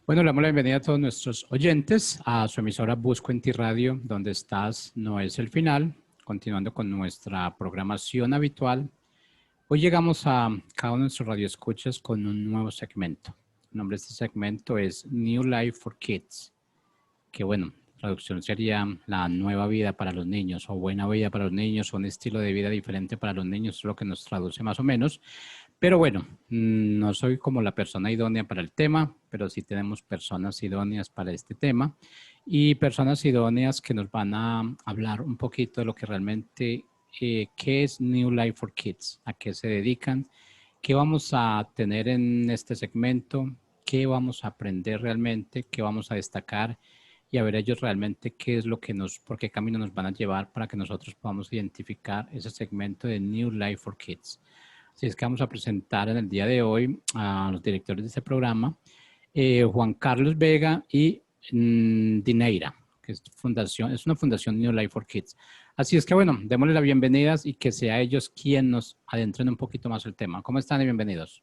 Bueno, le damos la bienvenida a todos nuestros oyentes a su emisora Busco en Ti Radio, donde estás no es el final, continuando con nuestra programación habitual. Hoy llegamos a cada uno de nuestros radioescuchas con un nuevo segmento. El nombre de este segmento es New Life for Kids, que bueno, traducción sería la nueva vida para los niños o buena vida para los niños o un estilo de vida diferente para los niños, es lo que nos traduce más o menos. Pero bueno, no soy como la persona idónea para el tema, pero sí tenemos personas idóneas para este tema y personas idóneas que nos van a hablar un poquito de lo que realmente, qué es New Life for Kids, a qué se dedican, qué vamos a tener en este segmento, qué vamos a aprender realmente, qué vamos a destacar y a ver ellos realmente qué es lo que por qué camino nos van a llevar para que nosotros podamos identificar ese segmento de New Life for Kids. Así es que vamos a presentar en el día de hoy a los directores de este programa, Juan Carlos Vega y Dineira, que es una fundación New Life for Kids. Así es que bueno, démosle las bienvenidas y que sea ellos quien nos adentren un poquito más el tema. ¿Cómo están y bienvenidos?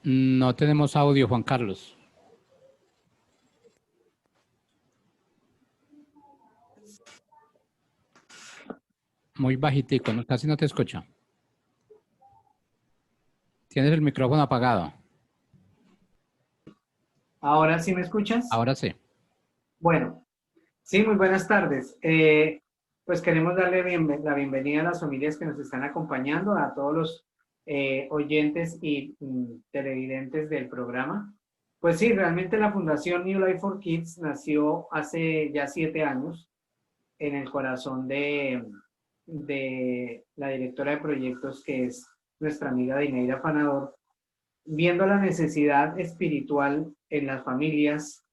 No tenemos audio, Juan Carlos. Muy bajitico, ¿no? Casi no te escucho. Tienes el micrófono apagado. ¿Ahora sí me escuchas? Ahora sí. Bueno, sí, muy buenas tardes. Pues queremos darle la bienvenida a las familias que nos están acompañando, a todos los oyentes y televidentes del programa. Pues sí, realmente la Fundación New Life for Kids nació hace ya 7 años en el corazón de la directora de proyectos, que es nuestra amiga Dineira Fanador, viendo la necesidad espiritual en las familias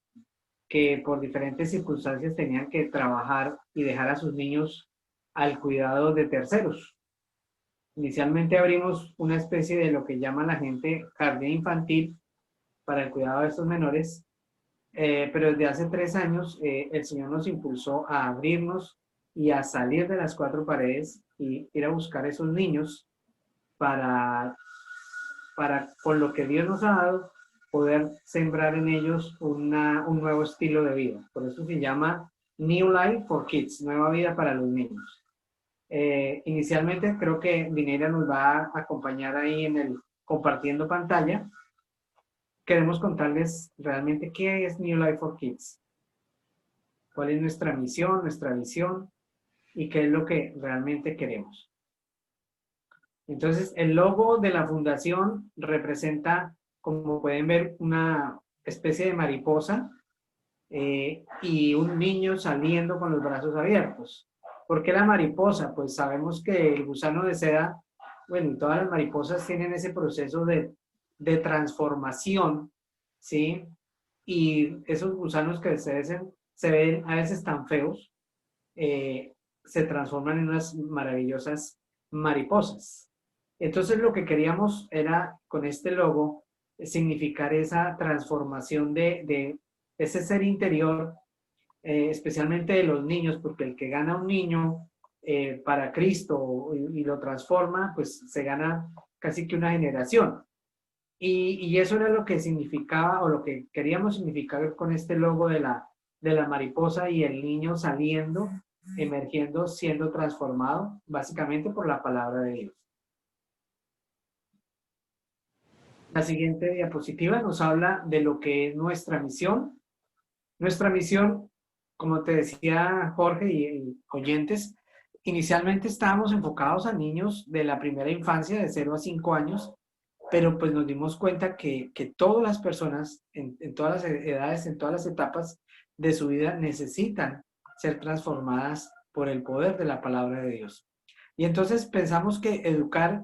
que por diferentes circunstancias tenían que trabajar y dejar a sus niños al cuidado de terceros. Inicialmente abrimos una especie de lo que llama la gente jardín infantil para el cuidado de estos menores, pero desde hace 3 años el Señor nos impulsó a abrirnos y a salir de las 4 paredes y ir a buscar a esos niños para, con lo que Dios nos ha dado, poder sembrar en ellos un nuevo estilo de vida. Por eso se llama New Life for Kids, nueva vida para los niños. Inicialmente creo que Dineira nos va a acompañar ahí en el compartiendo pantalla. Queremos contarles realmente qué es New Life for Kids, cuál es nuestra misión, nuestra visión y qué es lo que realmente queremos. Entonces, el logo de la fundación representa, como pueden ver, una especie de mariposa y un niño saliendo con los brazos abiertos. ¿Por qué la mariposa? Pues sabemos que el gusano de seda, bueno, todas las mariposas tienen ese proceso de transformación, ¿sí? Y esos gusanos que se ven a veces tan feos, se transforman en unas maravillosas mariposas. Entonces lo que queríamos era, con este logo, significar esa transformación de ese ser interior, especialmente de los niños, porque el que gana un niño para Cristo y lo transforma, pues se gana casi que una generación. Y eso era lo que significaba, o lo que queríamos significar con este logo de la mariposa y el niño saliendo, emergiendo, siendo transformado, básicamente por la palabra de Dios. La siguiente diapositiva nos habla de lo que es nuestra misión. Nuestra misión, como te decía Jorge y oyentes, inicialmente estábamos enfocados a niños de la primera infancia, de 0 a 5 años, pero pues nos dimos cuenta que todas las personas, en todas las edades, en todas las etapas de su vida, necesitan ser transformadas por el poder de la palabra de Dios. Y entonces pensamos que educar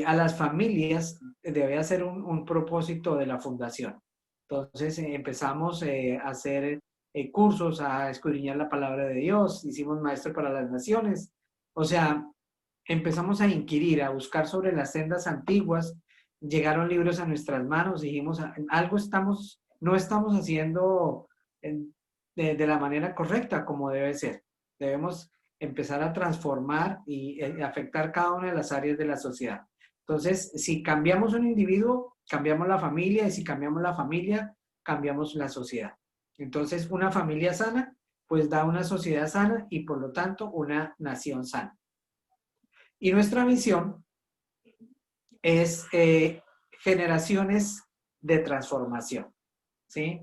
a las familias debe ser un propósito de la fundación. Entonces empezamos a hacer cursos, a escudriñar la palabra de Dios, hicimos Maestro para las Naciones, o sea, empezamos a inquirir, a buscar sobre las sendas antiguas, llegaron libros a nuestras manos, dijimos, algo no estamos haciendo de la manera correcta como debe ser. Debemos empezar a transformar y afectar cada una de las áreas de la sociedad. Entonces, si cambiamos un individuo, cambiamos la familia, y si cambiamos la familia, cambiamos la sociedad. Entonces, una familia sana, pues da una sociedad sana y por lo tanto una nación sana. Y nuestra misión es generaciones de transformación, ¿sí?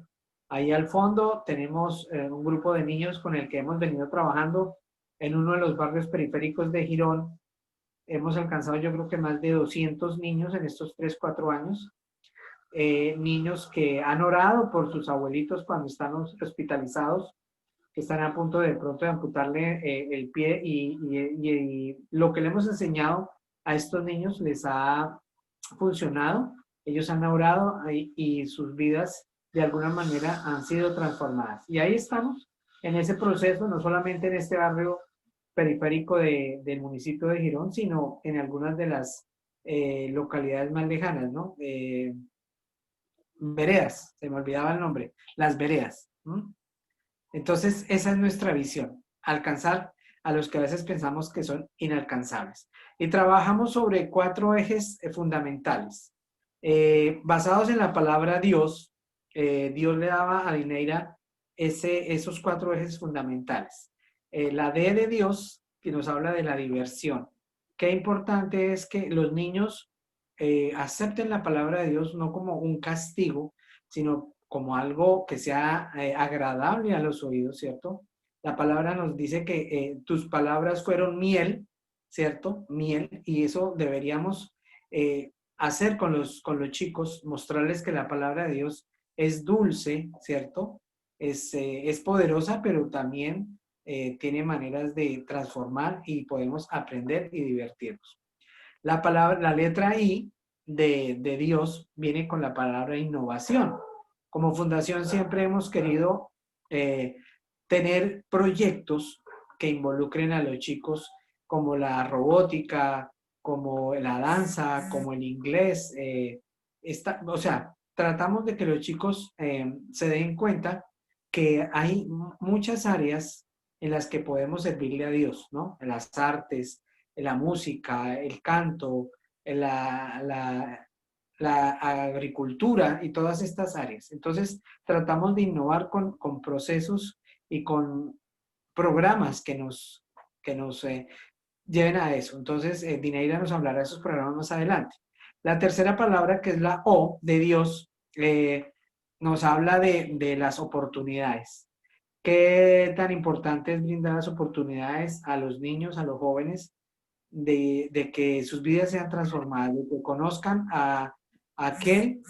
Ahí al fondo tenemos un grupo de niños con el que hemos venido trabajando en uno de los barrios periféricos de Girón. Hemos alcanzado yo creo que más de 200 niños en estos 3, 4 años. Niños que han orado por sus abuelitos cuando están hospitalizados, que están a punto de pronto de amputarle el pie y lo que le hemos enseñado a estos niños les ha funcionado. Ellos han orado y sus vidas de alguna manera han sido transformadas. Y ahí estamos en ese proceso, no solamente en este barrio periférico del municipio de Girón, sino en algunas de las localidades más lejanas, ¿no? Veredas, se me olvidaba el nombre, las veredas. Entonces, esa es nuestra visión, alcanzar a los que a veces pensamos que son inalcanzables. Y trabajamos sobre 4 ejes fundamentales. Basados en la palabra Dios, Dios le daba a Dineira esos 4 ejes fundamentales. La D de Dios, que nos habla de la diversión. Qué importante es que los niños acepten la palabra de Dios no como un castigo, sino como algo que sea agradable a los oídos, ¿cierto? La palabra nos dice que tus palabras fueron miel, ¿cierto? Miel, y eso deberíamos hacer con los chicos, mostrarles que la palabra de Dios es dulce, ¿cierto? Es poderosa, pero también tiene maneras de transformar y podemos aprender y divertirnos. La letra I de Dios viene con la palabra innovación. Como fundación siempre hemos querido tener proyectos que involucren a los chicos como la robótica, como la danza, como el inglés. O sea, tratamos de que los chicos se den cuenta que hay muchas áreas en las que podemos servirle a Dios, ¿no? En las artes, en la música, el canto, en la agricultura y todas estas áreas. Entonces, tratamos de innovar con procesos y con programas que nos lleven a eso. Entonces, Dineira nos hablará de esos programas más adelante. La tercera palabra, que es la O de Dios, nos habla de las oportunidades. ¿Qué tan importante es brindar las oportunidades a los niños, a los jóvenes, de que sus vidas sean transformadas, de que conozcan a aquel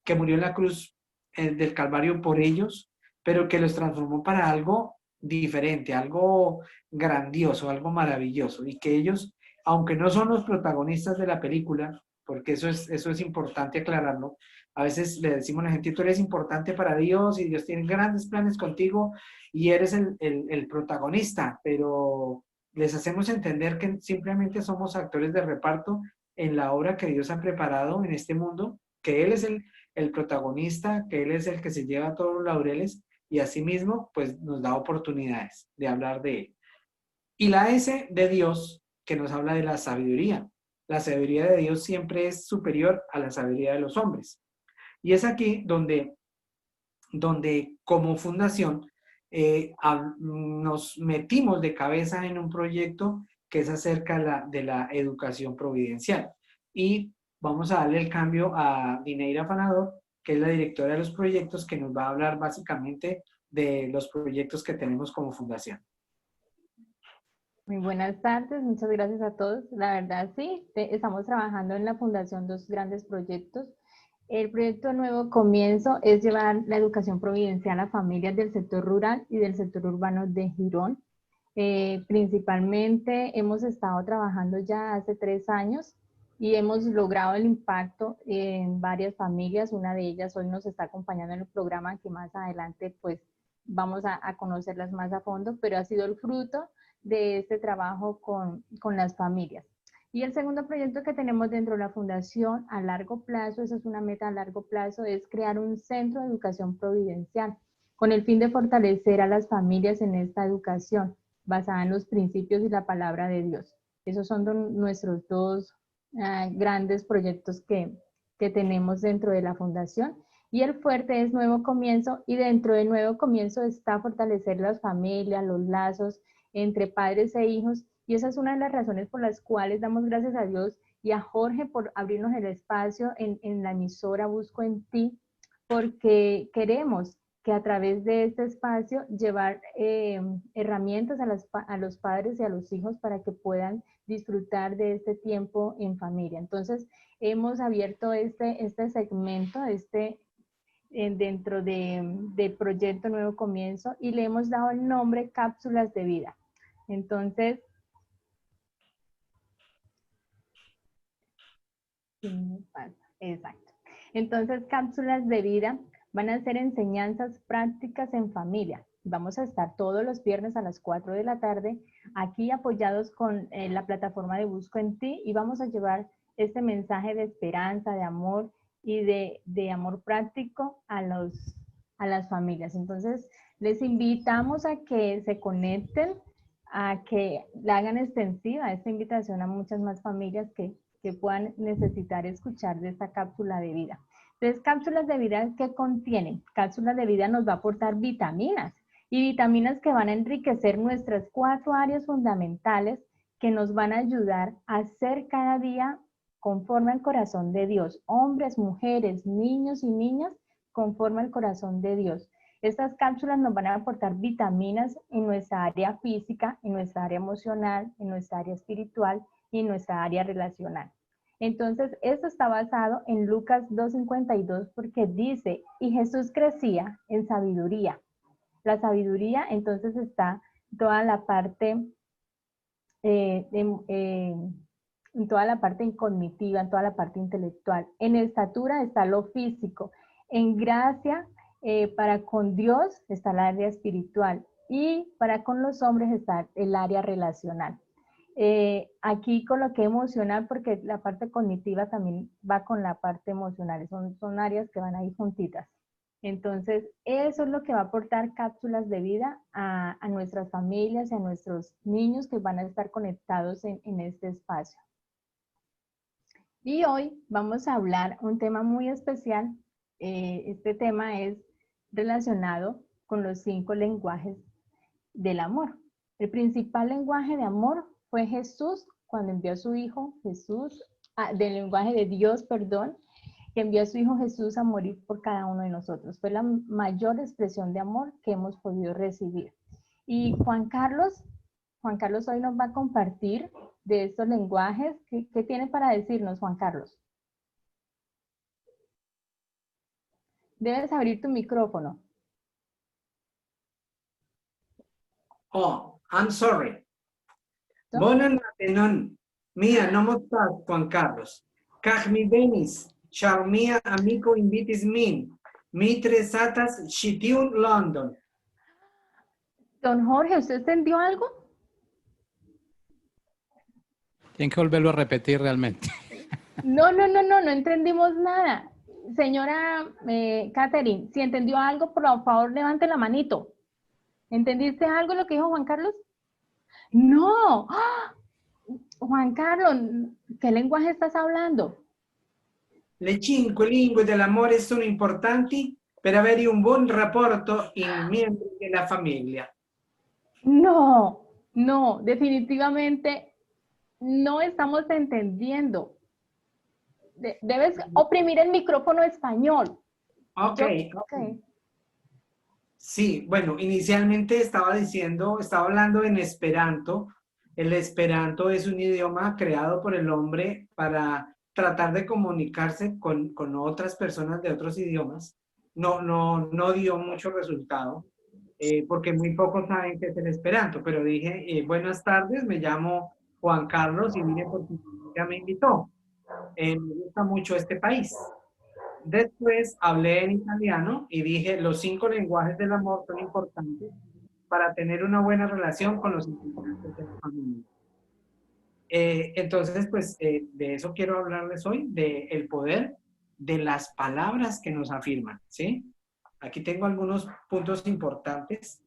que murió en la cruz del Calvario por ellos, pero que los transformó para algo diferente, algo grandioso, algo maravilloso, y que ellos, aunque no son los protagonistas de la película, porque eso es importante aclararlo, a veces le decimos a la gente, tú eres importante para Dios y Dios tiene grandes planes contigo y eres el protagonista, pero les hacemos entender que simplemente somos actores de reparto en la obra que Dios ha preparado en este mundo, que Él es el protagonista, que Él es el que se lleva todos los laureles y asimismo pues nos da oportunidades de hablar de Él. Y la S de Dios, que nos habla de la sabiduría. La sabiduría de Dios siempre es superior a la sabiduría de los hombres. Y es aquí donde como fundación nos metimos de cabeza en un proyecto que es acerca de la educación providencial. Y vamos a darle el cambio a Dineira Fanador, que es la directora de los proyectos, que nos va a hablar básicamente de los proyectos que tenemos como fundación. Muy buenas tardes, muchas gracias a todos. La verdad sí, estamos trabajando en la Fundación 2 grandes proyectos. El proyecto Nuevo Comienzo es llevar la educación providencial a familias del sector rural y del sector urbano de Girón. Principalmente hemos estado trabajando ya hace 3 años y hemos logrado el impacto en varias familias. Una de ellas hoy nos está acompañando en el programa, que más adelante pues vamos a conocerlas más a fondo, pero ha sido el fruto de este trabajo con las familias. Y el segundo proyecto que tenemos dentro de la Fundación a largo plazo, esa es una meta a largo plazo, es crear un centro de educación providencial con el fin de fortalecer a las familias en esta educación basada en los principios y la palabra de Dios. Esos son nuestros dos grandes proyectos que tenemos dentro de la fundación. Y el fuerte es Nuevo Comienzo, y dentro de Nuevo Comienzo está fortalecer las familias, los lazos entre padres e hijos, y esa es una de las razones por las cuales damos gracias a Dios y a Jorge por abrirnos el espacio en la emisora Busco en Ti, porque queremos que a través de este espacio llevar herramientas a los padres y a los hijos para que puedan disfrutar de este tiempo en familia. Entonces, hemos abierto este segmento, dentro del proyecto Nuevo Comienzo, y le hemos dado el nombre Cápsulas de Vida. Entonces, exacto. Entonces, Cápsulas de Vida van a ser enseñanzas prácticas en familia. Vamos a estar todos los viernes a las 4 de la tarde aquí apoyados con la plataforma de Busco en Ti, y vamos a llevar este mensaje de esperanza, de amor y de amor práctico a las familias. Entonces, les invitamos a que se conecten, a que la hagan extensiva esta invitación a muchas más familias que puedan necesitar escuchar de esta cápsula de vida. Entonces, cápsulas de vida, ¿qué contienen? Cápsulas de vida nos va a aportar vitaminas, y vitaminas que van a enriquecer nuestras 4 áreas fundamentales que nos van a ayudar a ser cada día conforme al corazón de Dios. Hombres, mujeres, niños y niñas, conforme al corazón de Dios. Estas cápsulas nos van a aportar vitaminas en nuestra área física, en nuestra área emocional, en nuestra área espiritual y en nuestra área relacional. Entonces, esto está basado en Lucas 2:52, porque dice, y Jesús crecía en sabiduría. La sabiduría, entonces, está toda la parte en toda la parte cognitiva, en toda la parte intelectual. En estatura está lo físico. En gracia, para con Dios está el área espiritual, y para con los hombres está el área relacional. Aquí coloqué emocional porque la parte cognitiva también va con la parte emocional. Son áreas que van ahí juntitas. Entonces, eso es lo que va a aportar Cápsulas de Vida a nuestras familias y a nuestros niños que van a estar conectados en este espacio. Y hoy vamos a hablar un tema muy especial. Este tema es relacionado con los 5 lenguajes del amor. El principal lenguaje de amor fue Jesús cuando envió a su Hijo Jesús, del lenguaje de Dios, perdón, que envió a su Hijo Jesús a morir por cada uno de nosotros. Fue la mayor expresión de amor que hemos podido recibir. Y Juan Carlos hoy nos va a compartir de estos lenguajes. ¿Qué tiene para decirnos, Juan Carlos? Debes abrir tu micrófono. Oh, I'm sorry. Bonan matenon. Mia nomostas Juan Carlos. Kaj mi venis, char mia amico invitis min. Mi tresatas Shitiun London. Don Jorge, ¿usted entendió algo? Tienen que volverlo a repetir realmente. No entendimos nada. Señora Catherine, si entendió algo, por favor, levante la manito. ¿Entendiste algo de lo que dijo Juan Carlos? No. ¡Ah! Juan Carlos, ¿qué lenguaje estás hablando? Le 5 lingue dell'amore sono importanti per avere un buon rapporto in membri della famiglia. No, definitivamente no estamos entendiendo. Debes oprimir el micrófono español. Okay. Sí, bueno, inicialmente estaba hablando en Esperanto. El Esperanto es un idioma creado por el hombre para tratar de comunicarse con otras personas de otros idiomas. No dio mucho resultado, porque muy pocos saben qué es el Esperanto, pero dije, buenas tardes, me llamo Juan Carlos y vine porque ya me invitó. Me gusta mucho este país. Después hablé en italiano y dije, los 5 lenguajes del amor son importantes para tener una buena relación con los integrantes de la familia. Entonces, pues, de eso quiero hablarles hoy, del poder de las palabras que nos afirman, ¿sí? Aquí tengo algunos puntos importantes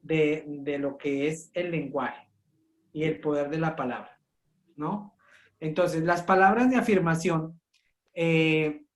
de lo que es el lenguaje y el poder de la palabra, ¿no? Entonces, las palabras de afirmación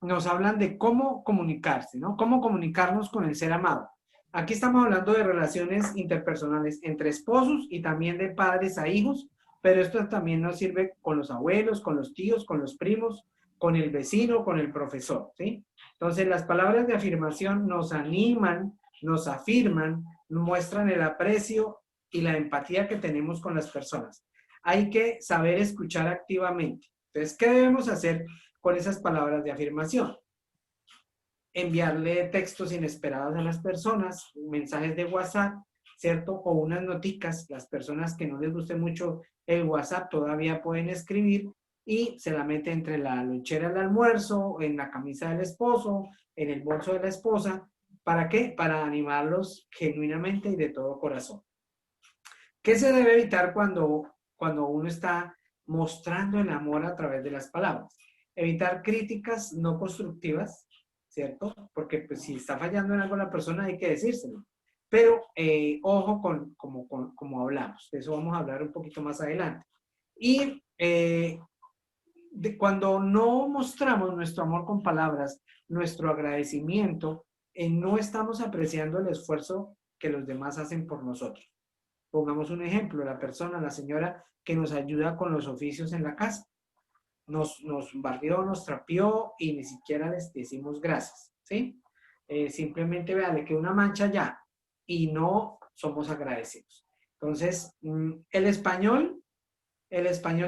nos hablan de cómo comunicarse, ¿no? Cómo comunicarnos con el ser amado. Aquí estamos hablando de relaciones interpersonales entre esposos y también de padres a hijos, pero esto también nos sirve con los abuelos, con los tíos, con los primos, con el vecino, con el profesor, ¿sí? Entonces, las palabras de afirmación nos animan, nos afirman, muestran el aprecio y la empatía que tenemos con las personas. Hay que saber escuchar activamente. Entonces, ¿qué debemos hacer con esas palabras de afirmación? Enviarle textos inesperados a las personas, mensajes de WhatsApp, ¿cierto? O unas noticas. Las personas que no les guste mucho el WhatsApp todavía pueden escribir y se la mete entre la lonchera del almuerzo, en la camisa del esposo, en el bolso de la esposa. ¿Para qué? Para animarlos genuinamente y de todo corazón. ¿Qué se debe evitar cuando uno está mostrando el amor a través de las palabras? Evitar críticas no constructivas, ¿cierto? Porque pues, si está fallando en algo la persona hay que decírselo. Pero ojo como hablamos. De eso vamos a hablar un poquito más adelante. Y cuando no mostramos nuestro amor con palabras, nuestro agradecimiento, no estamos apreciando el esfuerzo que los demás hacen por nosotros. Pongamos un ejemplo, la señora que nos ayuda con los oficios en la casa. Nos barrió, nos trapeó y ni siquiera les decimos gracias, ¿sí? Simplemente vea, le quedó una mancha ya y no somos agradecidos. Entonces, el español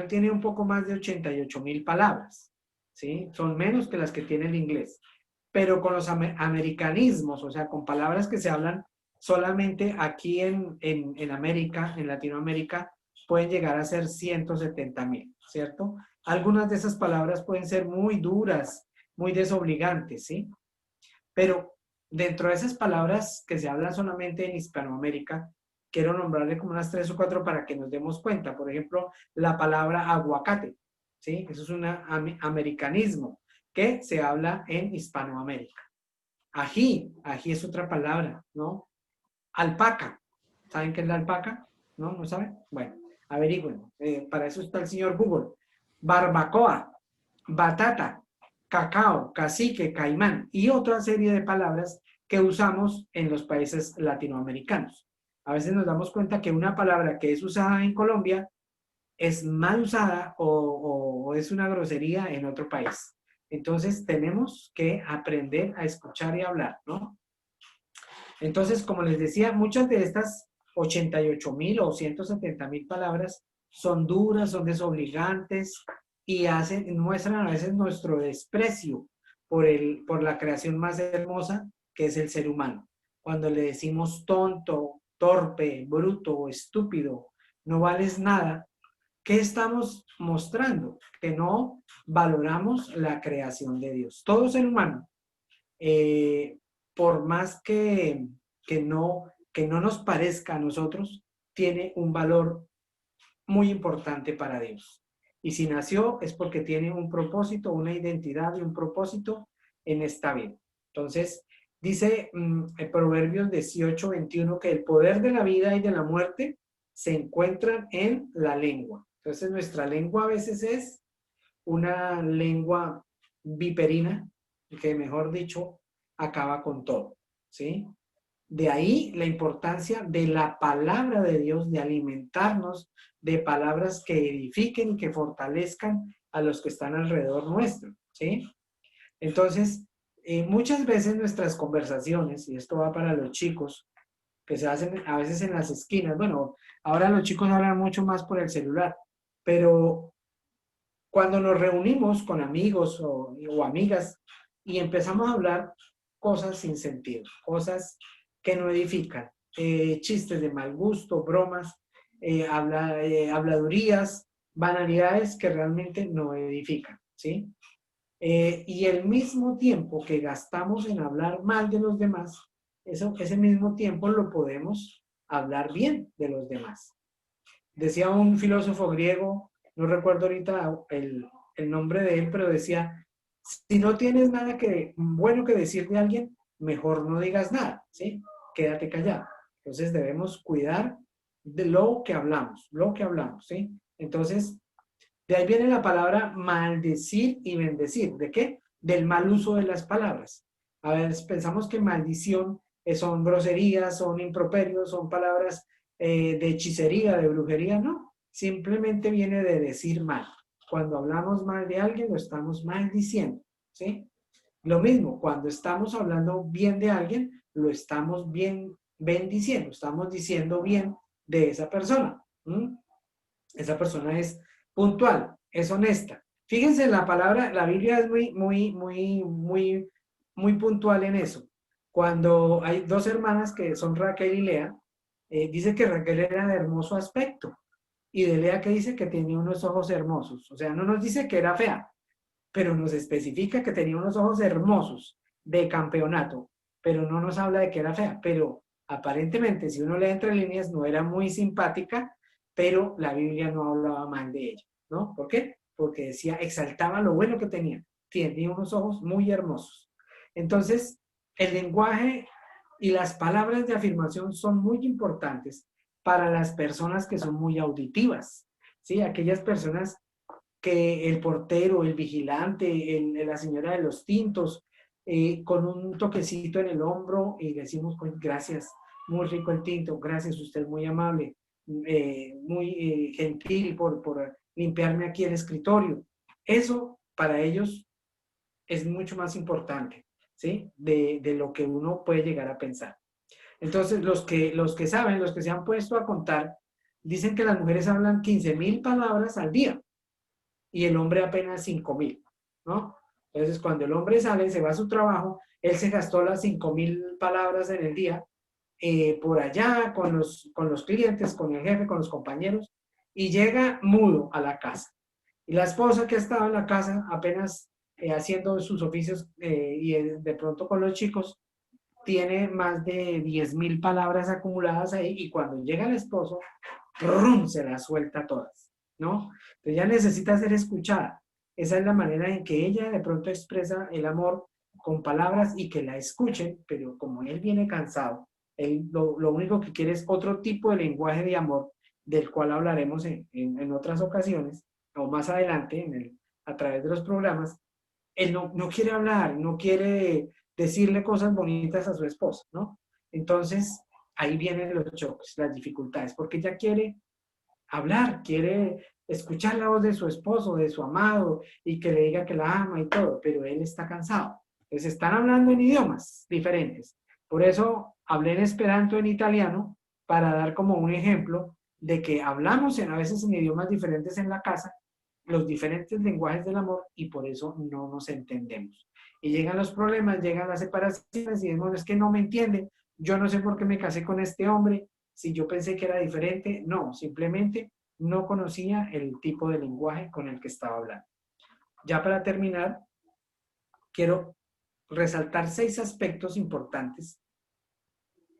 tiene un poco más de 88,000 palabras, ¿sí? Son menos que las que tiene el inglés. Pero con los americanismos, o sea, con palabras que se hablan solamente aquí en América, en Latinoamérica, pueden llegar a ser 170,000, ¿cierto? Algunas de esas palabras pueden ser muy duras, muy desobligantes, ¿sí? Pero dentro de esas palabras que se hablan solamente en Hispanoamérica, quiero nombrarle como unas 3 o 4 para que nos demos cuenta. Por ejemplo, la palabra aguacate, ¿sí? Eso es un americanismo que se habla en Hispanoamérica. Ají es otra palabra, ¿no? Alpaca, ¿saben qué es la alpaca? ¿No? ¿No saben? Bueno, averigüen. Para eso está el señor Google. Barbacoa, batata, cacao, cacique, caimán y otra serie de palabras que usamos en los países latinoamericanos. A veces nos damos cuenta que una palabra que es usada en Colombia es mal usada o es una grosería en otro país. Entonces tenemos que aprender a escuchar y hablar, ¿no? Entonces, como les decía, muchas de estas 88,000 o 170,000 palabras son duras, son desobligantes y muestran a veces nuestro desprecio por la creación más hermosa que es el ser humano. Cuando le decimos tonto, torpe, bruto o estúpido, no vales nada, ¿qué estamos mostrando? Que no valoramos la creación de Dios. Todo ser humano, por más que no nos parezca a nosotros, tiene un valor muy importante para Dios. Y si nació es porque tiene un propósito, una identidad y un propósito en esta vida. Entonces, dice en Proverbios 18:21 que el poder de la vida y de la muerte se encuentran en la lengua. Entonces, nuestra lengua a veces es una lengua viperina, que mejor dicho, acaba con todo, ¿sí? De ahí la importancia de la palabra de Dios, de alimentarnos de palabras que edifiquen y que fortalezcan a los que están alrededor nuestro, ¿sí? Entonces, muchas veces nuestras conversaciones, y esto va para los chicos, que se hacen a veces en las esquinas, bueno, ahora los chicos hablan mucho más por el celular, pero cuando nos reunimos con amigos o amigas y empezamos a hablar cosas sin sentido, cosas que no edifican, chistes de mal gusto, bromas, habladurías, banalidades que realmente no edifican, ¿sí? Y el mismo tiempo que gastamos en hablar mal de los demás, ese mismo tiempo lo podemos hablar bien de los demás. Decía un filósofo griego, no recuerdo ahorita el nombre de él, pero decía, si no tienes nada bueno que decir de alguien, mejor no digas nada, ¿sí? Quédate callado. Entonces debemos cuidar de lo que hablamos, ¿sí? Entonces, De ahí viene la palabra maldecir y bendecir. ¿De qué? Del mal uso de las palabras. A ver, pensamos que maldición son groserías, son improperios, son palabras de hechicería, de brujería. No, simplemente viene de decir mal. Cuando hablamos mal de alguien, lo estamos maldiciendo, ¿sí? Lo mismo, cuando estamos hablando bien de alguien, lo estamos bien bendiciendo, estamos diciendo bien de esa persona. Esa persona es puntual, es honesta. Fíjense, la palabra, la Biblia es muy puntual en eso. Cuando hay dos hermanas que son Raquel y Lea, dice que Raquel era de hermoso aspecto y de Lea que dice que tenía unos ojos hermosos. O sea, no nos dice que era fea, pero nos especifica que tenía unos ojos hermosos de campeonato, pero no nos habla de que era fea. Pero aparentemente, si uno lee entre líneas, no era muy simpática, pero la Biblia no hablaba mal de ella, ¿no? ¿Por qué? Porque decía, exaltaba lo bueno que tenía. Tenía unos ojos muy hermosos. Entonces, el lenguaje y las palabras de afirmación son muy importantes para las personas que son muy auditivas, ¿sí? Aquellas personas que el portero, el vigilante, la señora de los tintos, con un toquecito en el hombro y decimos, gracias, muy rico el tinto, gracias, usted es muy amable, muy gentil por limpiarme aquí el escritorio. Eso para ellos es mucho más importante, ¿sí? De lo que uno puede llegar a pensar. Entonces, los que saben, los que se han puesto a contar, dicen que las mujeres hablan 15,000 palabras al día y el hombre apenas 5,000, ¿no? Entonces, cuando el hombre sale, se va a su trabajo, él se gastó las 5,000 palabras en el día, por allá, con los clientes, con el jefe, con los compañeros, y llega mudo a la casa. Y la esposa que ha estado en la casa, apenas haciendo sus oficios y de pronto con los chicos, tiene más de 10,000 palabras acumuladas ahí, y cuando llega el esposo, ¡rum!, se las suelta todas, ¿no? Entonces ella necesita ser escuchada. Esa es la manera en que ella de pronto expresa el amor con palabras y que la escuchen, pero como él viene cansado, él lo único que quiere es otro tipo de lenguaje de amor, del cual hablaremos en otras ocasiones, o más adelante, a través de los programas. Él no quiere hablar, no quiere decirle cosas bonitas a su esposa, ¿no? Entonces, ahí vienen los choques, las dificultades, porque ella quiere hablar, quiere escuchar la voz de su esposo, de su amado, y que le diga que la ama y todo, pero él está cansado. Entonces están hablando en idiomas diferentes. Por eso hablé en esperanto, en italiano, para dar como un ejemplo de que hablamos a veces en idiomas diferentes en la casa, los diferentes lenguajes del amor, y por eso no nos entendemos. Y llegan los problemas, llegan las separaciones y decimos, es que no me entienden, yo no sé por qué me casé con este hombre, si yo pensé que era diferente. No, simplemente no conocía el tipo de lenguaje con el que estaba hablando. Ya para terminar, quiero resaltar 6 aspectos importantes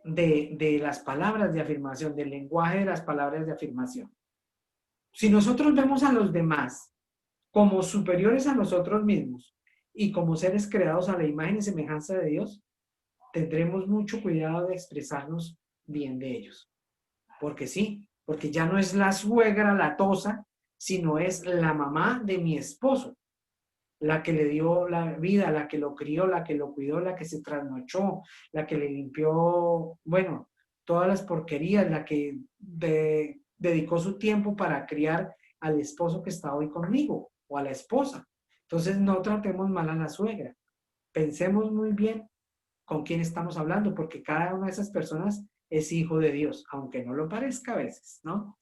de las palabras de afirmación, del lenguaje de las palabras de afirmación. Si nosotros vemos a los demás como superiores a nosotros mismos y como seres creados a la imagen y semejanza de Dios, tendremos mucho cuidado de expresarnos bien de ellos. Porque sí, porque ya no es la suegra latosa, sino es la mamá de mi esposo, la que le dio la vida, la que lo crió, la que lo cuidó, la que se trasnochó, la que le limpió, bueno, todas las porquerías, la que dedicó su tiempo para criar al esposo que está hoy conmigo, o a la esposa. Entonces no tratemos mal a la suegra. Pensemos muy bien con quién estamos hablando, porque cada una de esas personas es hijo de Dios, aunque no lo parezca a veces, ¿no?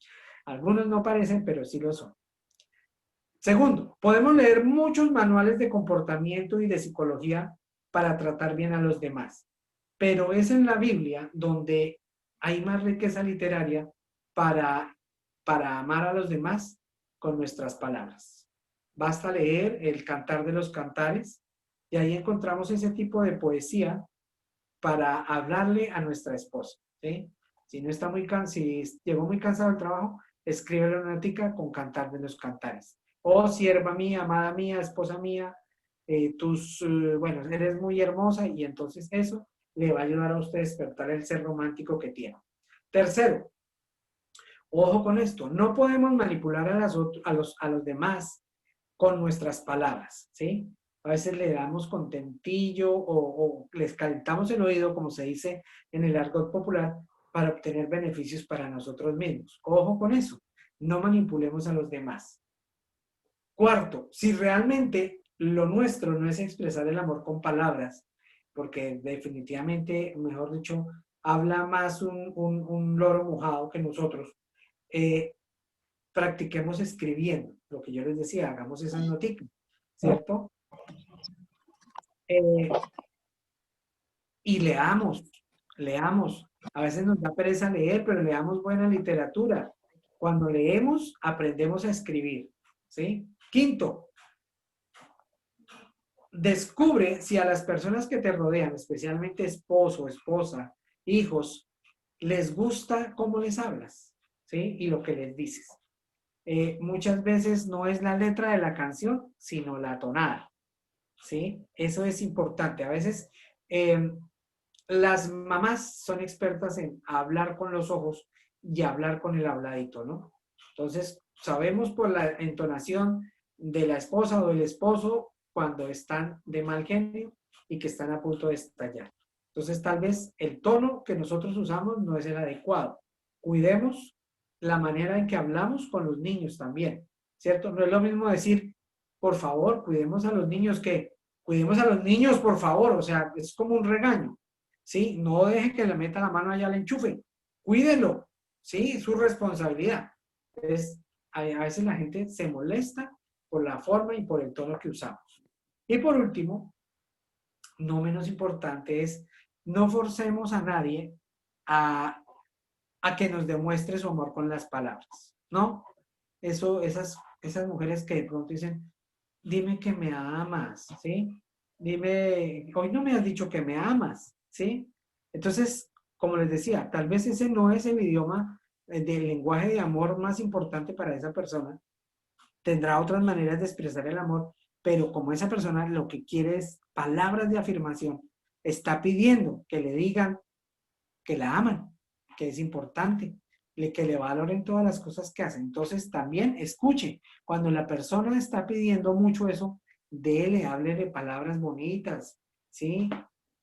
Algunos no parecen, pero sí lo son. Segundo, podemos leer muchos manuales de comportamiento y de psicología para tratar bien a los demás, pero es en la Biblia donde hay más riqueza literaria para, para amar a los demás con nuestras palabras. Basta leer el Cantar de los Cantares y ahí encontramos ese tipo de poesía para hablarle a nuestra esposa, ¿sí? Si no está si llegó muy cansado del trabajo, escríbele una notica con Cantar de los Cantares. Oh, sierva mía, amada mía, esposa mía, bueno, eres muy hermosa, y entonces eso le va a ayudar a usted a despertar el ser romántico que tiene. Tercero, Ojo con esto, no podemos manipular a los demás con nuestras palabras, ¿sí? A veces le damos contentillo o les calentamos el oído, como se dice en el argot popular, para obtener beneficios para nosotros mismos. Ojo con eso, no manipulemos a los demás. Cuarto, si realmente lo nuestro no es expresar el amor con palabras, porque definitivamente, mejor dicho, habla más un loro mojado que nosotros, eh, practiquemos escribiendo, lo que yo les decía, hagamos esas notitas, ¿cierto? Eh, y leamos, leamos. A veces nos da pereza leer, pero leamos buena literatura. Cuando leemos, aprendemos a escribir, ¿sí? Quinto, descubre si a las personas que te rodean, especialmente esposo, esposa, hijos, les gusta cómo les hablas, ¿sí? Y lo que les dices. Muchas veces no es la letra de la canción, sino la tonada, ¿sí? Eso es importante. A veces las mamás son expertas en hablar con los ojos y hablar con el habladito, ¿no? Entonces, sabemos por la entonación de la esposa o del esposo cuando están de mal genio y que están a punto de estallar. Entonces, tal vez el tono que nosotros usamos no es el adecuado. Cuidemos la manera en que hablamos con los niños también, ¿cierto? No es lo mismo decir, por favor, cuidemos a los niños que cuidemos a los niños, por favor, o sea, es como un regaño, ¿sí? No deje que le meta la mano allá al enchufe, cuídelo, ¿sí? Es su responsabilidad. Entonces, a veces la gente se molesta por la forma y por el tono que usamos. Y por último, no menos importante, es no forcemos a nadie a, a que nos demuestre su amor con las palabras, ¿no? Esas mujeres que de pronto dicen, dime que me amas, ¿sí? Dime, hoy no me has dicho que me amas, ¿sí? Entonces, como les decía, tal vez ese no es el idioma del lenguaje de amor más importante para esa persona. Tendrá otras maneras de expresar el amor, pero como esa persona lo que quiere es palabras de afirmación, está pidiendo que le digan que la aman, que es importante, que le valoren todas las cosas que hacen. Entonces también escuche, cuando la persona está pidiendo mucho eso, háblele palabras bonitas, ¿sí?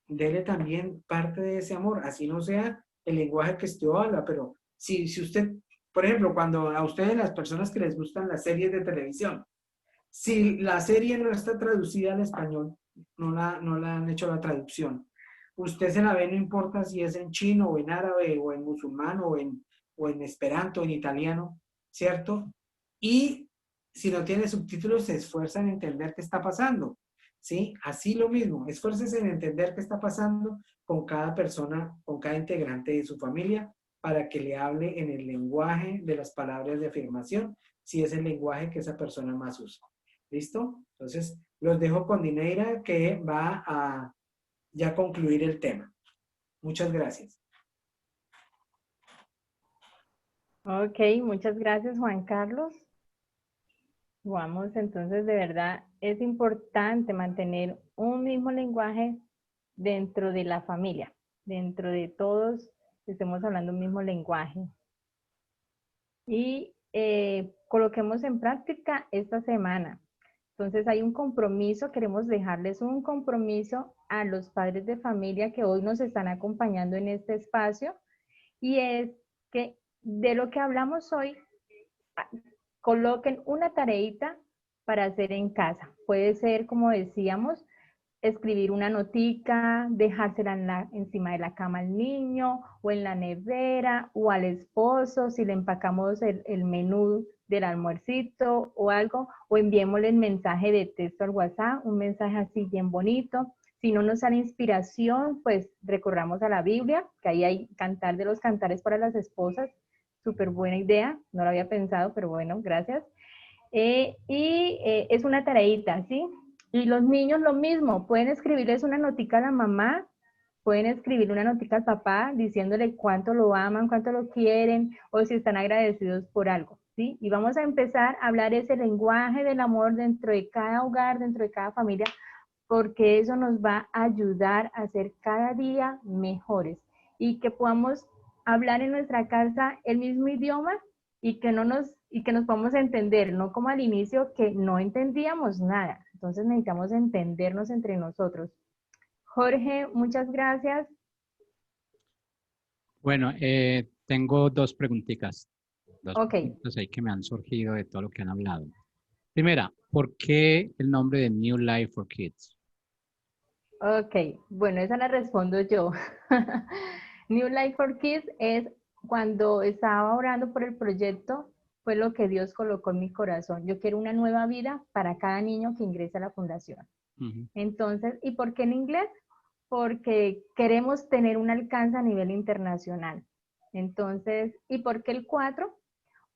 Dele también parte de ese amor, así no sea el lenguaje que usted habla, pero si usted, por ejemplo, cuando a ustedes las personas que les gustan las series de televisión, si la serie no está traducida al español, no la han hecho la traducción, usted se la ve, no importa si es en chino o en árabe o en musulmán o en esperanto, en italiano, ¿cierto? Y si no tiene subtítulos, se esfuerzan en entender qué está pasando, ¿sí? Así lo mismo, esfuércese en entender qué está pasando con cada persona, con cada integrante de su familia, para que le hable en el lenguaje de las palabras de afirmación, si es el lenguaje que esa persona más usa. ¿Listo? Entonces, los dejo con Dineira, que va a ya concluir el tema. Muchas gracias. Ok, muchas gracias, Juan Carlos. Vamos, entonces, de verdad, es importante mantener un mismo lenguaje dentro de la familia, dentro de todos, estemos hablando un mismo lenguaje. Y coloquemos en práctica esta semana. Entonces hay un compromiso, queremos dejarles un compromiso a los padres de familia que hoy nos están acompañando en este espacio, y es que de lo que hablamos hoy, coloquen una tareita para hacer en casa. Puede ser, como decíamos, escribir una notica, dejársela encima de la cama al niño, o en la nevera, o al esposo, si le empacamos el menú del almuercito o algo, o enviémosle el mensaje de texto al WhatsApp, un mensaje así bien bonito. Si no nos sale inspiración, pues recorramos a la Biblia, que ahí hay Cantar de los Cantares para las esposas. Súper buena idea, no lo había pensado, pero bueno, gracias. Es una tareita, ¿sí? Y los niños lo mismo, pueden escribirles una notica a la mamá, pueden escribir una notica al papá diciéndole cuánto lo aman, cuánto lo quieren, o si están agradecidos por algo, ¿sí? Y vamos a empezar a hablar ese lenguaje del amor dentro de cada hogar, dentro de cada familia, porque eso nos va a ayudar a ser cada día mejores y que podamos hablar en nuestra casa el mismo idioma y que nos podamos entender, no como al inicio que no entendíamos nada. Entonces necesitamos entendernos entre nosotros. Jorge, muchas gracias. Bueno, tengo dos preguntitas. Dos Ok, preguntas ahí que me han surgido de todo lo que han hablado. Primera, ¿por qué el nombre de New Life for Kids? ok. Bueno, esa la respondo yo. New Life for Kids es cuando estaba orando por el proyecto, fue lo que Dios colocó en mi corazón. Yo quiero una nueva vida para cada niño que ingrese a la fundación. Ujú. Entonces, ¿y por qué en inglés? Porque queremos tener un alcance a nivel internacional. Entonces, ¿y por qué el 4?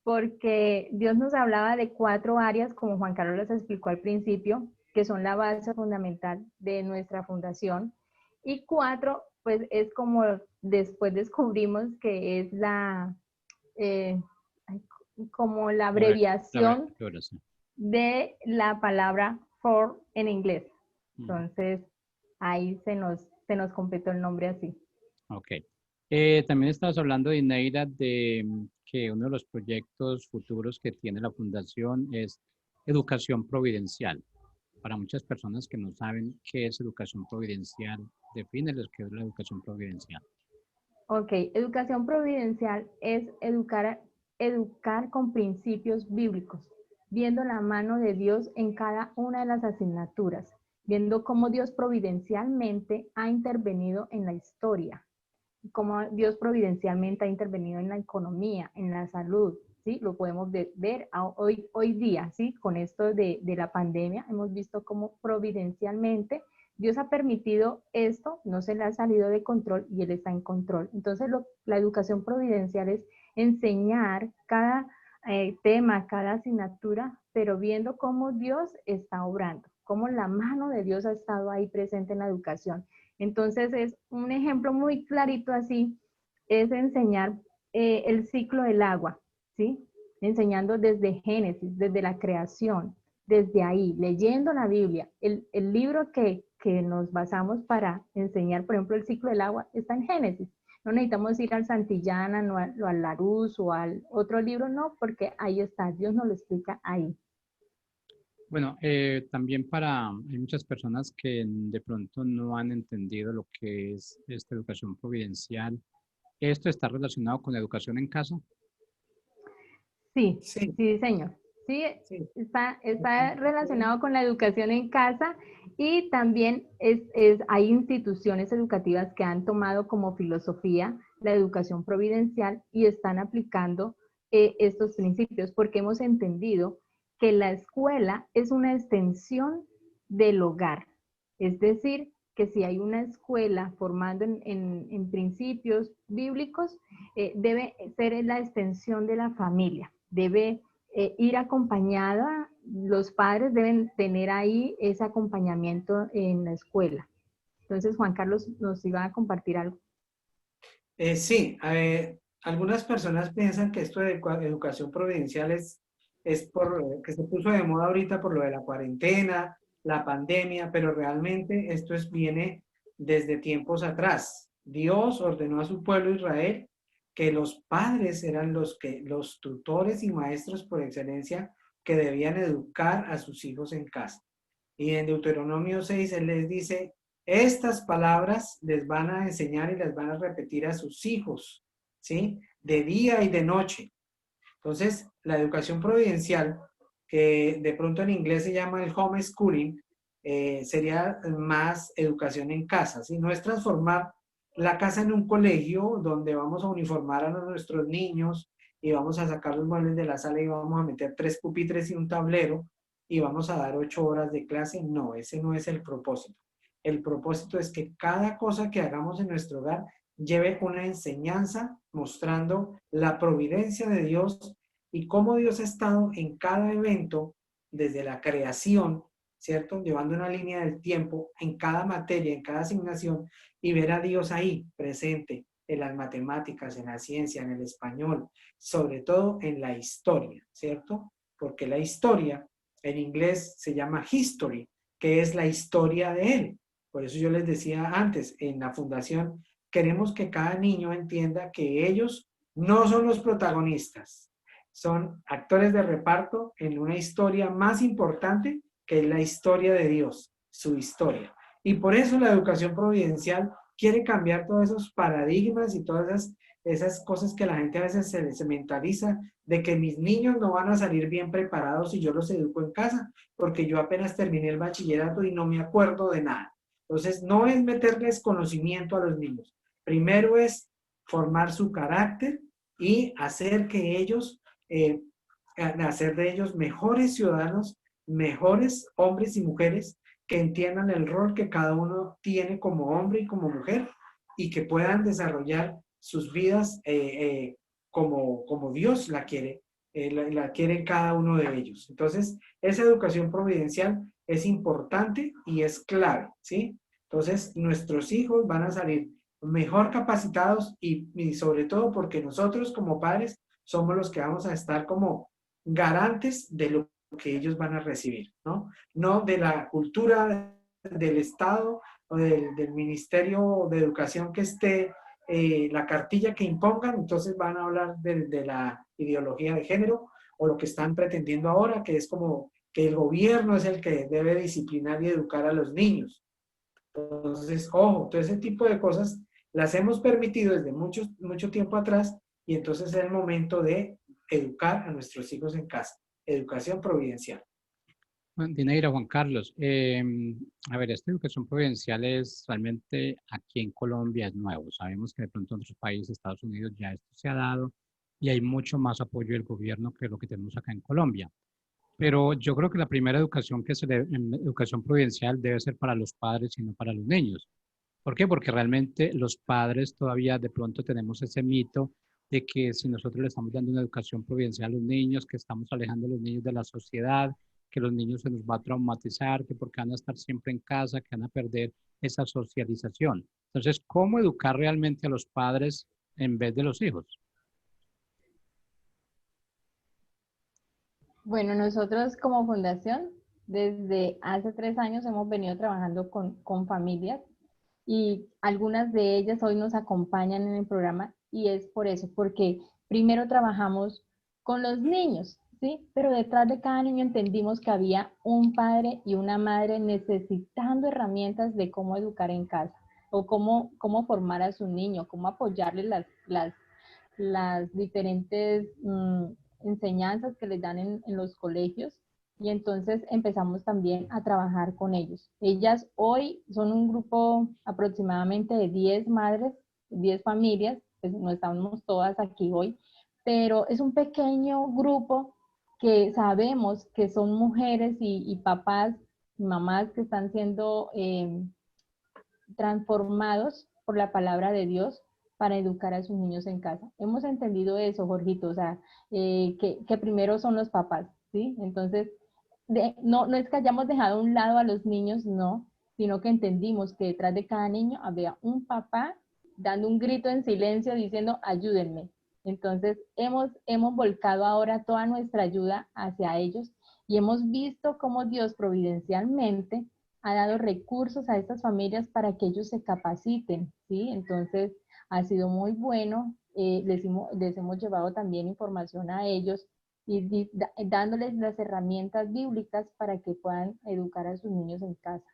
Porque Dios nos hablaba de 4 áreas, como Juan Carlos les explicó al principio, que son la base fundamental de nuestra fundación. Y 4, pues es como después descubrimos que es eh, como la La abreviación abreviatura, sí. de la palabra for en inglés. Ujú. Entonces, ahí se nos completó el nombre así. Ok. También estabas hablando, Dineira, de que uno de los proyectos futuros que tiene la Fundación es educación providencial. Para muchas personas que no saben qué es educación providencial, defíneles qué es la educación providencial. Ok, educación providencial es educar con principios bíblicos, viendo la mano de Dios en cada una de las asignaturas, viendo cómo Dios providencialmente ha intervenido en la historia, cómo Dios providencialmente ha intervenido en la economía, en la salud, ¿sí? Lo podemos ver hoy día, ¿sí? Con esto de la pandemia, hemos visto cómo providencialmente Dios ha permitido esto, no se le ha salido de control y Él está en control. Entonces, la educación providencial es enseñar cada tema, cada asignatura, pero viendo cómo Dios está obrando, cómo la mano de Dios ha estado ahí presente en la educación. Entonces, es un ejemplo muy clarito así, es enseñar el ciclo del agua, ¿sí? Enseñando desde Génesis, desde la creación, desde ahí, leyendo la Biblia. El libro que nos basamos para enseñar, por ejemplo, el ciclo del agua, está en Génesis. No necesitamos ir al Santillana, no al Larousse o al otro libro, no, porque ahí está, Dios nos lo explica ahí. Bueno, también hay muchas personas que de pronto no han entendido lo que es esta educación providencial. ¿Esto está relacionado con la educación en casa? Sí, Sí, sí, señor. Sí, sí. está relacionado con la educación en casa y también hay instituciones educativas que han tomado como filosofía la educación providencial y están aplicando estos principios porque hemos entendido que la escuela es una extensión del hogar. Es decir, que si hay una escuela formando en principios bíblicos, debe ser la extensión de la familia, debe ir acompañada, los padres deben tener ahí ese acompañamiento en la escuela. Entonces, Juan Carlos nos iba a compartir algo. Sí, algunas personas piensan que esto de educación providencial es que se puso de moda ahorita por lo de la cuarentena, la pandemia, pero realmente viene desde tiempos atrás. Dios ordenó a su pueblo Israel que los padres eran los tutores y maestros por excelencia que debían educar a sus hijos en casa. Y en Deuteronomio 6 él les dice, estas palabras les van a enseñar y les van a repetir a sus hijos, ¿sí? De día y de noche. Entonces, la educación providencial, que de pronto en inglés se llama el homeschooling, sería más educación en casa, ¿sí? No es transformar la casa en un colegio donde vamos a uniformar a nuestros niños y vamos a sacar los muebles de la sala y vamos a meter 3 pupitres y un tablero y vamos a dar 8 horas de clase. No, ese no es el propósito. El propósito es que cada cosa que hagamos en nuestro hogar lleve una enseñanza mostrando la providencia de Dios y cómo Dios ha estado en cada evento desde la creación, ¿cierto? Llevando una línea del tiempo en cada materia, en cada asignación y ver a Dios ahí presente en las matemáticas, en la ciencia, en el español, sobre todo en la historia, ¿cierto? Porque la historia en inglés se llama history, que es la historia de Él. Por eso yo les decía antes, en la fundación queremos que cada niño entienda que ellos no son los protagonistas, son actores de reparto en una historia más importante que es la historia de Dios, su historia. Y por eso la educación providencial quiere cambiar todos esos paradigmas y todas esas cosas que la gente a veces se mentaliza de que mis niños no van a salir bien preparados si yo los educo en casa, porque yo apenas terminé el bachillerato y no me acuerdo de nada. Entonces, no es meterles conocimiento a los niños. Primero es formar su carácter y hacer que ellos, hacer de ellos mejores ciudadanos, mejores hombres y mujeres que entiendan el rol que cada uno tiene como hombre y como mujer y que puedan desarrollar sus vidas como Dios la quiere, la quiere cada uno de ellos. Entonces, esa educación providencial es importante y es clave, ¿sí? Entonces, nuestros hijos van a salir mejor capacitados y sobre todo porque nosotros como padres somos los que vamos a estar como garantes de lo que ellos van a recibir, ¿no? No de la cultura del Estado o del Ministerio de Educación que esté la cartilla que impongan, entonces van a hablar de la ideología de género o lo que están pretendiendo ahora, que es como que el gobierno es el que debe disciplinar y educar a los niños. Entonces, ojo, todo ese tipo de cosas las hemos permitido desde mucho tiempo atrás y entonces es el momento de educar a nuestros hijos en casa. Educación providencial. Bueno, Dinaira, Juan Carlos, a ver, esta educación providencial es realmente aquí en Colombia es nuevo. Sabemos que de pronto en otros países, Estados Unidos, ya esto se ha dado y hay mucho más apoyo del gobierno que lo que tenemos acá en Colombia. Pero yo creo que la primera educación que en educación providencial debe ser para los padres y no para los niños. ¿Por qué? Porque realmente los padres todavía de pronto tenemos ese mito de que si nosotros le estamos dando una educación providencial a los niños, que estamos alejando a los niños de la sociedad, que los niños se nos va a traumatizar, que porque van a estar siempre en casa, que van a perder esa socialización. Entonces, ¿cómo educar realmente a los padres en vez de los hijos? Bueno, nosotros como fundación, desde hace 3 años hemos venido trabajando con familias y algunas de ellas hoy nos acompañan en el programa y es por eso, porque primero trabajamos con los niños, ¿sí? Pero detrás de cada niño entendimos que había un padre y una madre necesitando herramientas de cómo educar en casa o cómo formar a su niño, cómo apoyarle las diferentes enseñanzas que les dan en los colegios y entonces empezamos también a trabajar con ellos. Ellas hoy son un grupo aproximadamente de 10 madres, 10 familias, pues no estamos todas aquí hoy, pero es un pequeño grupo que sabemos que son mujeres y papás, mamás que están siendo transformados por la palabra de Dios para educar a sus niños en casa. Hemos entendido eso, Jorgito, o sea, que primero son los papás, ¿sí? Entonces, no es que hayamos dejado a un lado a los niños, no, sino que entendimos que detrás de cada niño había un papá dando un grito en silencio diciendo, ayúdenme. Entonces, hemos volcado ahora toda nuestra ayuda hacia ellos y hemos visto cómo Dios providencialmente ha dado recursos a estas familias para que ellos se capaciten, ¿sí? Entonces, ha sido muy bueno. Les hemos llevado también información a ellos y dándoles las herramientas bíblicas para que puedan educar a sus niños en casa.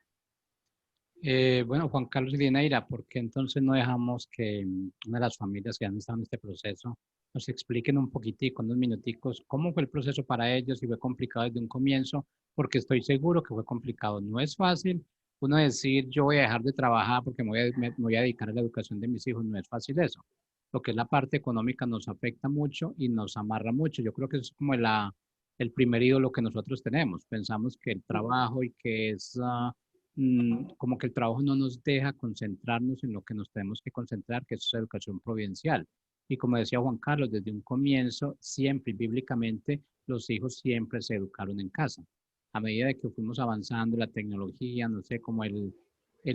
Bueno, Juan Carlos y Dinaira, ¿por qué entonces no dejamos que una de las familias que han estado en este proceso nos expliquen un poquitico, unos minuticos, cómo fue el proceso para ellos, si fue complicado desde un comienzo? Porque estoy seguro que fue complicado. No es fácil uno decir, yo voy a dejar de trabajar porque me voy a dedicar a la educación de mis hijos. No es fácil eso. Lo que es la parte económica nos afecta mucho y nos amarra mucho. Yo creo que es como el primer ídolo que nosotros tenemos. Pensamos que el trabajo y que es... como que el trabajo no nos deja concentrarnos en lo que nos tenemos que concentrar, que es educación providencial. Y como decía Juan Carlos, desde un comienzo, siempre bíblicamente, los hijos siempre se educaron en casa. A medida de que fuimos avanzando, la tecnología, no sé, como el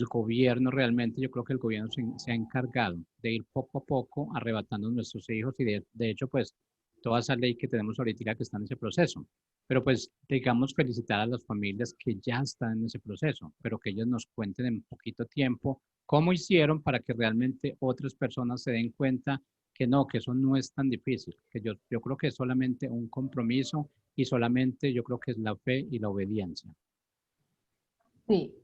gobierno realmente, yo creo que el gobierno se ha encargado de ir poco a poco arrebatando a nuestros hijos y de hecho, pues, toda esa ley que tenemos ahorita que está en ese proceso. Pero pues, digamos, felicitar a las familias que ya están en ese proceso, pero que ellos nos cuenten en poquito tiempo cómo hicieron para que realmente otras personas se den cuenta que no, que eso no es tan difícil, que yo creo que es solamente un compromiso y solamente yo creo que es la fe y la obediencia. Sí,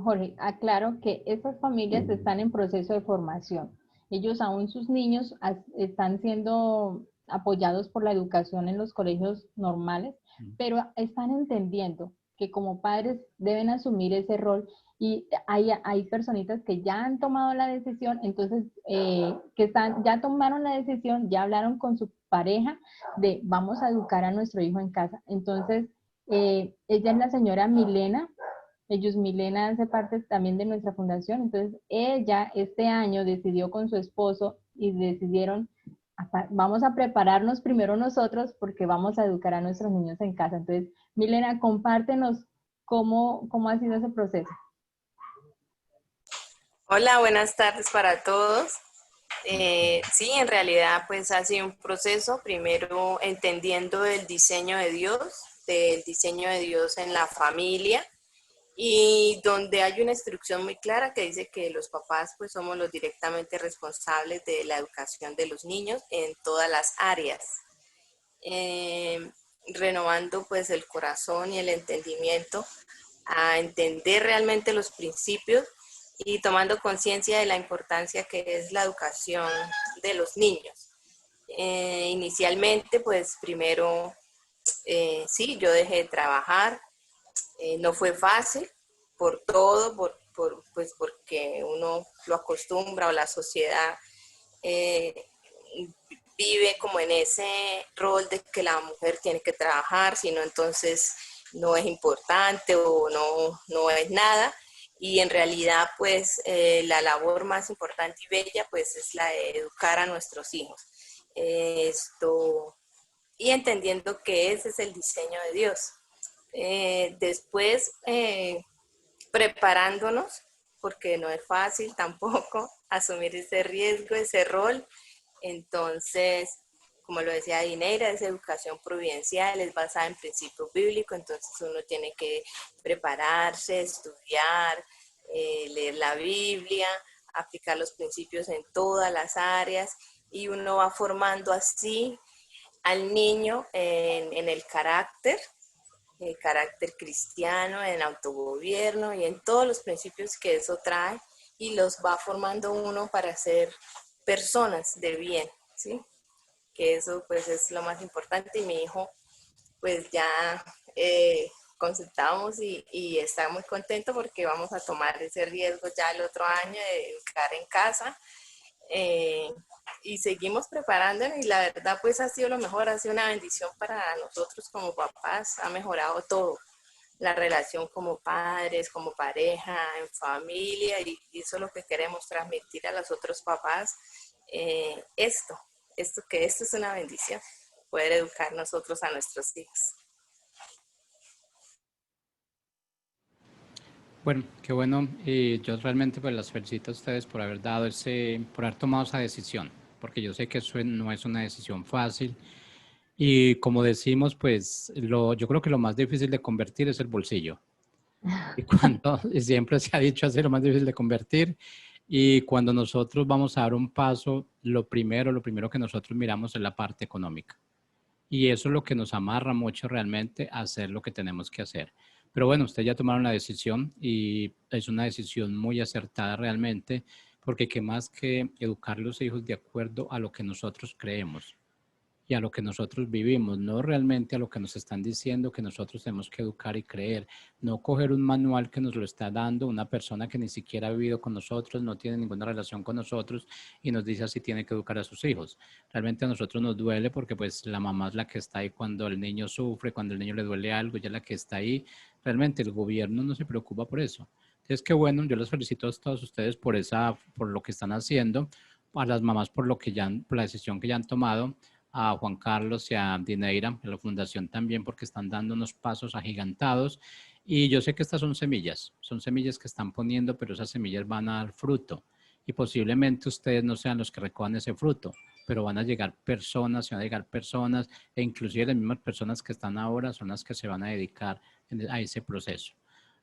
Jorge, aclaro que estas familias están en proceso de formación. Ellos aún sus niños están siendo apoyados por la educación en los colegios normales, pero están entendiendo que como padres deben asumir ese rol y hay personitas que ya han tomado la decisión, entonces ya tomaron la decisión, ya hablaron con su pareja de vamos a educar a nuestro hijo en casa. Entonces, ella es la señora Milena. Milena hace parte también de nuestra fundación, entonces ella este año decidió con su esposo y decidieron, vamos a prepararnos primero nosotros porque vamos a educar a nuestros niños en casa. Entonces, Milena, compártenos cómo ha sido ese proceso. Hola, buenas tardes para todos. Sí, en realidad pues ha sido un proceso, primero entendiendo el diseño de Dios en la familia, y donde hay una instrucción muy clara que dice que los papás pues somos los directamente responsables de la educación de los niños en todas las áreas. Renovando pues el corazón y el entendimiento a entender realmente los principios y tomando conciencia de la importancia que es la educación de los niños. Inicialmente pues primero sí, yo dejé de trabajar. No fue fácil por todo, pues porque uno lo acostumbra o la sociedad vive como en ese rol de que la mujer tiene que trabajar, sino entonces no es importante o no es nada. Y en realidad pues la labor más importante y bella pues es la de educar a nuestros hijos. Y entendiendo que ese es el diseño de Dios. Después preparándonos, porque no es fácil tampoco asumir ese riesgo, ese rol. Entonces, como lo decía Dineira, es educación providencial, es basada en principios bíblicos, entonces uno tiene que prepararse, estudiar, leer la Biblia, aplicar los principios en todas las áreas, y uno va formando así al niño en el carácter cristiano, en autogobierno y en todos los principios que eso trae, y los va formando uno para ser personas de bien, ¿sí? Que eso pues es lo más importante. Y mi hijo pues ya consultamos y está muy contento porque vamos a tomar ese riesgo ya el otro año de educar en casa. Y seguimos preparándonos, y la verdad pues ha sido lo mejor, ha sido una bendición para nosotros como papás, ha mejorado todo, la relación como padres, como pareja, en familia, y eso es lo que queremos transmitir a los otros papás, esto es una bendición, poder educar nosotros a nuestros hijos. Bueno, qué bueno. Y yo realmente pues las felicito a ustedes por haber por haber tomado esa decisión, porque yo sé que eso no es una decisión fácil. Y como decimos, pues yo creo que lo más difícil de convertir es el bolsillo. Y siempre se ha dicho así, lo más difícil de convertir. Y cuando nosotros vamos a dar un paso, lo primero que nosotros miramos es la parte económica. Y eso es lo que nos amarra mucho realmente a hacer lo que tenemos que hacer. Pero bueno, ustedes ya tomaron la decisión y es una decisión muy acertada realmente, porque qué más que educar a los hijos de acuerdo a lo que nosotros creemos y a lo que nosotros vivimos, no realmente a lo que nos están diciendo que nosotros tenemos que educar y creer, no coger un manual que nos lo está dando una persona que ni siquiera ha vivido con nosotros, no tiene ninguna relación con nosotros y nos dice así tiene que educar a sus hijos. Realmente a nosotros nos duele porque pues la mamá es la que está ahí cuando el niño sufre, cuando el niño le duele algo, ella es la que está ahí. Realmente el gobierno no se preocupa por eso. Entonces, qué bueno, yo les felicito a todos ustedes por lo que están haciendo, a las mamás por por la decisión que ya han tomado, a Juan Carlos y a Dineira, a la fundación también, porque están dando unos pasos agigantados. Y yo sé que estas son semillas que están poniendo, pero esas semillas van a dar fruto. Y posiblemente ustedes no sean los que recojan ese fruto, pero van a llegar personas, e inclusive las mismas personas que están ahora son las que se van a dedicar a ese proceso.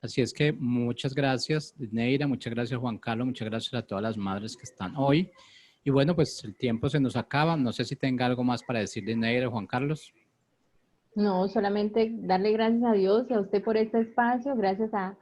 Así es que muchas gracias, Dineira, muchas gracias, Juan Carlos, muchas gracias a todas las madres que están hoy. Y bueno, pues el tiempo se nos acaba. No sé si tenga algo más para decirle, Neira, Juan Carlos. No, solamente darle gracias a Dios y a usted por este espacio, gracias a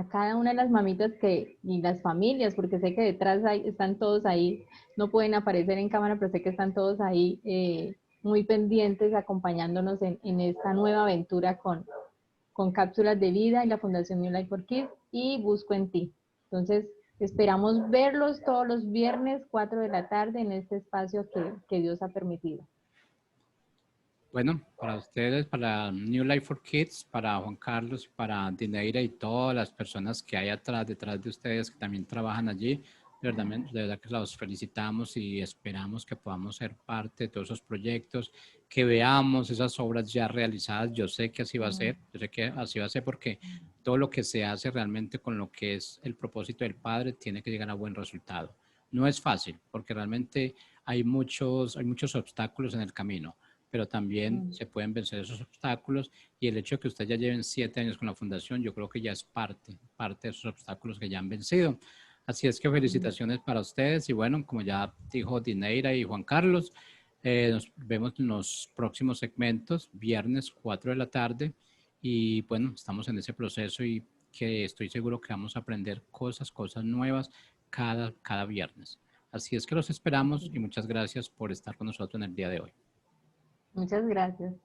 cada una de las mamitas y las familias, porque sé que detrás están todos ahí, no pueden aparecer en cámara, pero sé que están todos ahí muy pendientes, acompañándonos en esta nueva aventura con cápsulas de vida y la Fundación New Life for Kids y Busco en Ti. Entonces, esperamos verlos todos los viernes, 4 de la tarde, en este espacio que Dios ha permitido. Bueno, para ustedes, para New Life for Kids, para Juan Carlos, para Dineira y todas las personas que hay detrás de ustedes que también trabajan allí, de verdad que los felicitamos y esperamos que podamos ser parte de todos esos proyectos, que veamos esas obras ya realizadas. Yo sé que así va a ser, yo sé que así va a ser porque todo lo que se hace realmente con lo que es el propósito del Padre tiene que llegar a buen resultado. No es fácil porque realmente hay muchos obstáculos en el camino, pero también se pueden vencer esos obstáculos y el hecho de que ustedes ya lleven 7 años con la fundación, yo creo que ya es parte de esos obstáculos que ya han vencido. Así es que felicitaciones para ustedes y bueno, como ya dijo Dineira y Juan Carlos, nos vemos en los próximos segmentos, viernes 4 de la tarde y bueno, estamos en ese proceso y que estoy seguro que vamos a aprender cosas nuevas cada viernes. Así es que los esperamos y muchas gracias por estar con nosotros en el día de hoy. Muchas gracias.